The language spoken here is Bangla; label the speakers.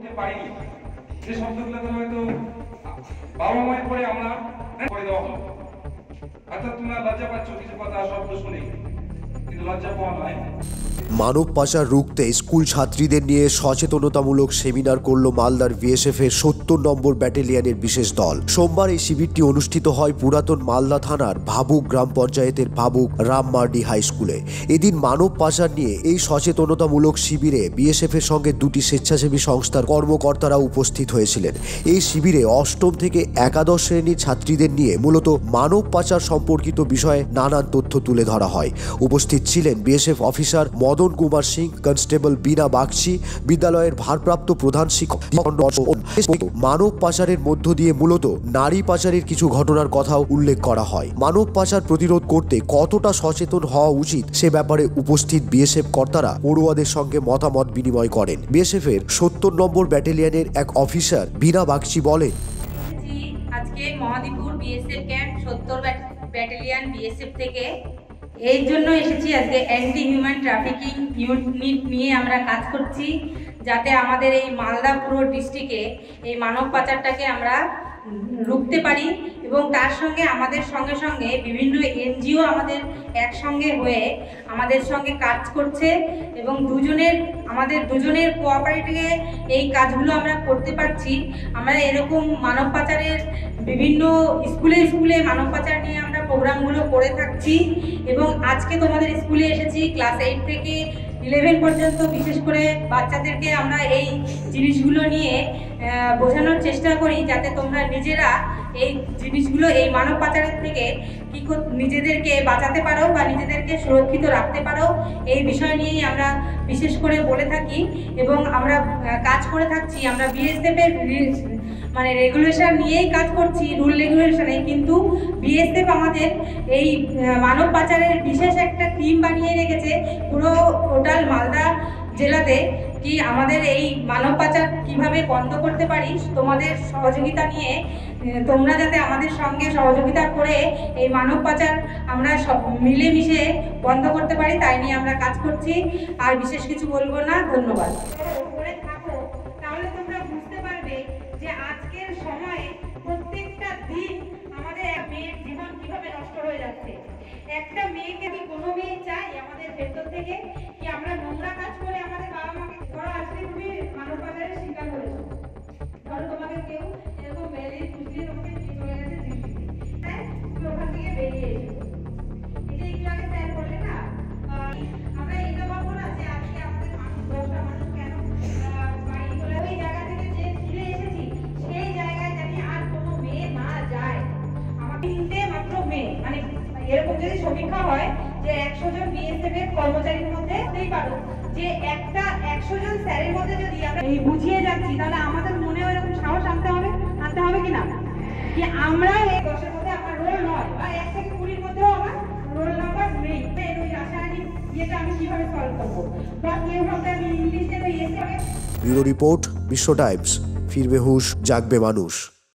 Speaker 1: করতে পারিনি, যে শব্দগুলো হয়তো বাবা মায়ের পরে আমরা করে দেওয়া হলো। অর্থাৎ তোমরা লজ্জা পাচ্ছ কিছু কথা শব্দ শুনে, কিন্তু লজ্জা পাওয়া নয়।
Speaker 2: মানব পাচার রুখতে স্কুল ছাত্রীদের নিয়ে সচেতনতামূলক সেমিনার করল মালদার বিএসএফ এর ৭০ নম্বর ব্যাটালিয়নের বিশেষ দল। সোমবার এই শিবিরটি অনুষ্ঠিত হয় পুরাতন মালদা থানার ভাবুক গ্রাম পঞ্চায়েতের ভাবুক রামমার্ডি হাই স্কুলে। এদিন মানব পাচার নিয়ে এই সচেতনতামূলক শিবিরে বিএসএফ এর সঙ্গে দুটি স্বেচ্ছাসেবী সংস্থার কর্মকর্তারা উপস্থিত হয়েছিলেন। এই শিবিরে অষ্টম থেকে একাদশ শ্রেণীর ছাত্রীদের নিয়ে মূলত মানব পাচার সম্পর্কিত বিষয়ে নানান তথ্য তুলে ধরা হয়। উপস্থিত ছিলেন BSF officer Madan Kumar Singh, constable Bina Bagchi, বিদ্যালয়ের ভারপ্রাপ্ত প্রধান শিক্ষক। মানব পাচারের মধ্য দিয়ে মূলত নারী পাচারের কিছু ঘটনার কথাও উল্লেখ করা হয়। মানব পাচার প্রতিরোধ করতে কতটা সচেতন হওয়া উচিত সে ব্যাপারে উপস্থিত বিএসএফ কর্তারা পড়ুয়াদের সঙ্গে মতামত বিনিময় করেন। বিএসএফ এর ৭০ নম্বর ব্যাটালিয়নের এক অফিসার বিনা বাগচি বলে,
Speaker 3: আজকে মহাদীপুর বিএসএফ ক্যাম্প ৭০ ব্যাটালিয়ন বিএসএফ থেকে এই জন্য এসেছি। আজকে অ্যান্টি হিউম্যান ট্রাফিকিং ইউনিট নিয়ে আমরা কাজ করছি, যাতে আমাদের এই মালদা পুরো ডিস্ট্রিক্টে এই মানব পাচারটাকে আমরা রুখতে পারি। এবং তার সঙ্গে আমাদের সঙ্গে সঙ্গে বিভিন্ন এনজিও আমাদের একসঙ্গে হয়ে আমাদের সঙ্গে কাজ করছে এবং আমাদের দুজনের কোঅপারেটিভে এই কাজগুলো আমরা করতে পারছি। আমরা এরকম মানব পাচারের বিভিন্ন স্কুলে মানব পাচার নিয়ে আমরা প্রোগ্রামগুলো করে থাকছি এবং আজকে তোমাদের স্কুলে এসেছি ক্লাস 8 থেকে 11 পর্যন্ত। বিশেষ করে বাচ্চাদেরকে আমরা এই জিনিসগুলো নিয়ে বোঝানোর চেষ্টা করি, যাতে তোমরা নিজেরা এই জিনিসগুলো, এই মানব পাচারের থেকে নিজেদেরকে বাঁচাতে পারো বা নিজেদেরকে সুরক্ষিত রাখতে পারো। এই বিষয় নিয়েই আমরা বিশেষ করে বলে থাকি এবং আমরা কাজ করে থাকছি। আমরা বিএসএফের রেগুলেশন নিয়েই কাজ করছি, রুল রেগুলেশনে, কিন্তু বিএসএফ আমাদের এই মানব পাচারের বিশেষ একটা টিম বানিয়ে রেখেছে পুরো টোটাল মালদা জেলাতে, কি আমাদের এই মানব পাচার কিভাবে বন্ধ করতে পারি। তোমাদের সহযোগিতা নিয়ে তোমরা যাতে আমাদের সঙ্গে সহযোগিতা করে এই মানব পাচার আমরা সব মিলেমিশে বন্ধ করতে পারি, তাই নিয়ে আমরা কাজ করছি। আর বিশেষ কিছু বলবো না, ধন্যবাদ। করে থাকো তাহলে তোমরা বুঝতে পারবে যে আজকের সময়ে প্রত্যেকটা দিন আমাদের মেয়ের জীবন কিভাবে নষ্ট হয়ে যাচ্ছে। একটা মেয়েকে কি কোনো মেয়ে চাই আমাদের ভেতর থেকে কি আমরা নোংরা কাজ করে আমাদের বাবা মাকে? ধরো আজকে তুমি মানব পাচারের শিকার হয়েছো, ধরো তোমাকে কেউ এরকম মেরে খুঁজলে তোমাকে নিয়ে চলে গেছে দিল্লিতে, হ্যাঁ, তুমি ওখান থেকে বেরিয়ে এসেছো। এটা একটু আগে স্যার বললে না, আমরা এটা ভাববো না যে আজকে আমাদের মানুষ 10টা মানুষ কেন বাড়ি চলে, ওই জায়গা থেকে যে ফিরে এসেছি সেই জায়গায় জানি আর কোনো মেয়ে না যায়। আমার 3টে মাত্র মেয়ে, এরকম যদি সমীক্ষা হয় যে 100 জন বিএসএফ এর কর্মচারীর মধ্যে হতেই পারো যে 100 জন স্যারের মধ্যে যদি আমরা এই বুঝিয়ে যাচ্ছি, তাহলে আমাদের মনে এরকম সাহস আনতে হবে কিনা কি আমরা এই 10-এর মধ্যে আমার রোল নয় বা 1 থেকে 20-এর মধ্যেও আমার রোল নাম্বার নেই। ওই রাসায়নিক ইয়েটা আমি কিভাবে সলভ করবো বা কিভাবে আমি ইংলিশে
Speaker 2: ব্যুরো রিপোর্ট, বিশ্ব টাইমস। ফিরবে হুঁশ, জাগবে মানুষ।